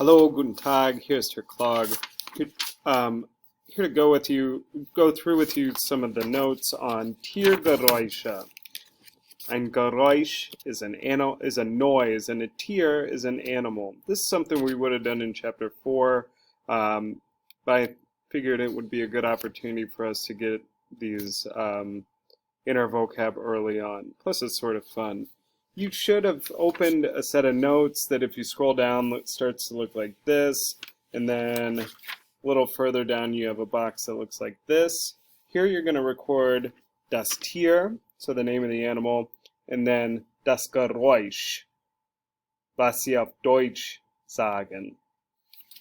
Hello, guten Tag. Here's Herr Klog. Here to go through with you some of the notes on Tiergeräusche. Ein Geräusch is a noise, and a Tier is an animal. This is something we would have done in Chapter 4, but I figured it would be a good opportunity for us to get these in our vocab early on. Plus, it's sort of fun. You should have opened a set of notes that if you scroll down, it starts to look like this, and then a little further down you have a box that looks like this. Here you're going to record das Tier, so the name of the animal, and then das Geräusch, was sie auf Deutsch sagen.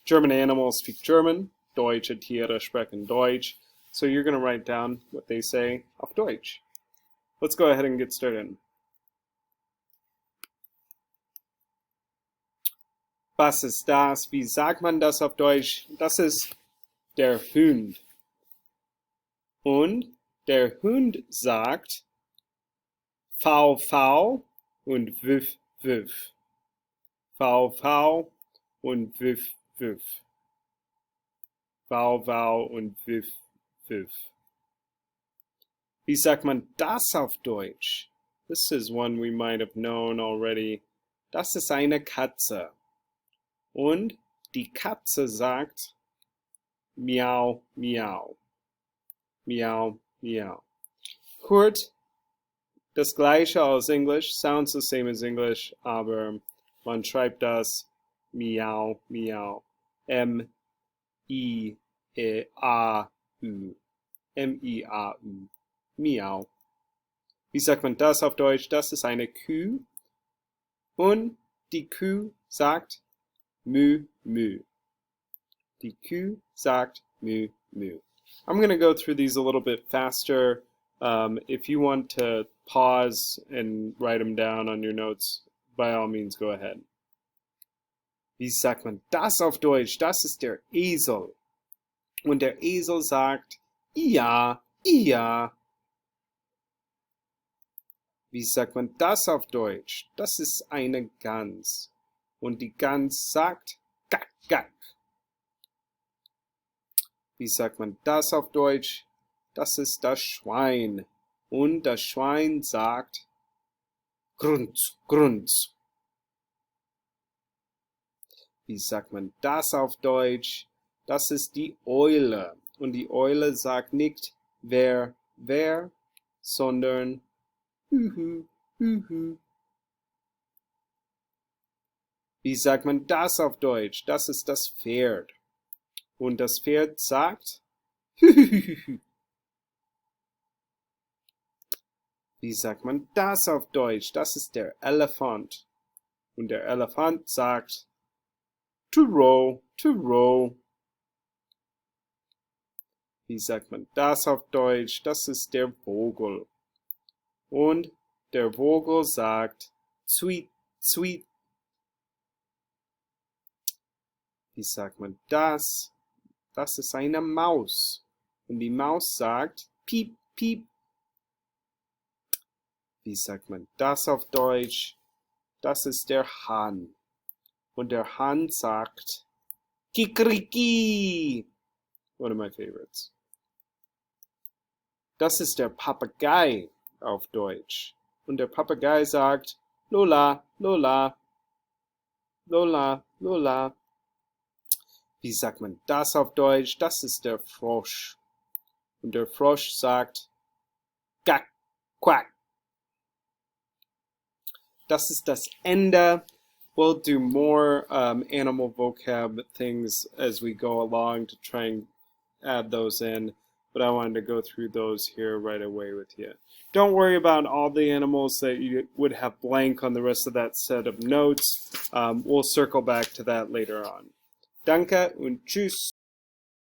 German animals speak German, Deutsche Tiere sprechen Deutsch, so you're going to write down what they say auf Deutsch. Let's go ahead and get started. Was ist das? Wie sagt man das auf Deutsch? Das ist der Hund. Und der Hund sagt Fau, Fau und Wuff, Wuff. Fau, Fau und Wuff, Wuff. Fau, Fau und Wuff, Wuff. Wie sagt man das auf Deutsch? This is one we might have known already. Das ist eine Katze. Und die Katze sagt Miau, Miau. Miau, Miau. Hört das gleiche aus Englisch, sounds the same as English, aber man schreibt das Miau, Miau. M-I-A-U. M-I-A-U. Miau. Wie sagt man das auf Deutsch? Das ist eine Kuh. Und die Kuh sagt Mü, Mü. Die Kuh sagt Mü, Mü. I'm going to go through these a little bit faster. If you want to pause and write them down on your notes, by all means go ahead. Wie sagt man das auf Deutsch? Das ist der Esel. Und der Esel sagt Ia, Ia. Wie sagt man das auf Deutsch? Das ist eine Gans. Und die Gans sagt Gack, Gack. Wie sagt man das auf Deutsch? Das ist das Schwein. Und das Schwein sagt Grunz, Grunz. Wie sagt man das auf Deutsch? Das ist die Eule. Und die Eule sagt nicht wer, wer, sondern Hühü, Hühü. Wie sagt man das auf Deutsch? Das ist das Pferd. Und das Pferd sagt Hühühühü. Wie sagt man das auf Deutsch? Das ist der Elefant. Und der Elefant sagt to row, to row. Wie sagt man das auf Deutsch? Das ist der Vogel. Und der Vogel sagt Zwiet, Zwiet. Wie sagt man das? Das ist eine Maus. Und die Maus sagt Piep, Piep. Wie sagt man das auf Deutsch? Das ist der Hahn. Und der Hahn sagt Kikeriki. One of my favorites. Das ist der Papagei auf Deutsch. Und der Papagei sagt Lola, Lola. Lola, Lola. Wie sagt man das auf Deutsch? Das ist der Frosch. Und der Frosch sagt Quack, Quack. Das ist das Ende. We'll do more animal vocab things as we go along to try and add those in. But I wanted to go through those here right away with you. Don't worry about all the animals that you would have blank on the rest of that set of notes. We'll circle back to that later on. Danke und tschüss.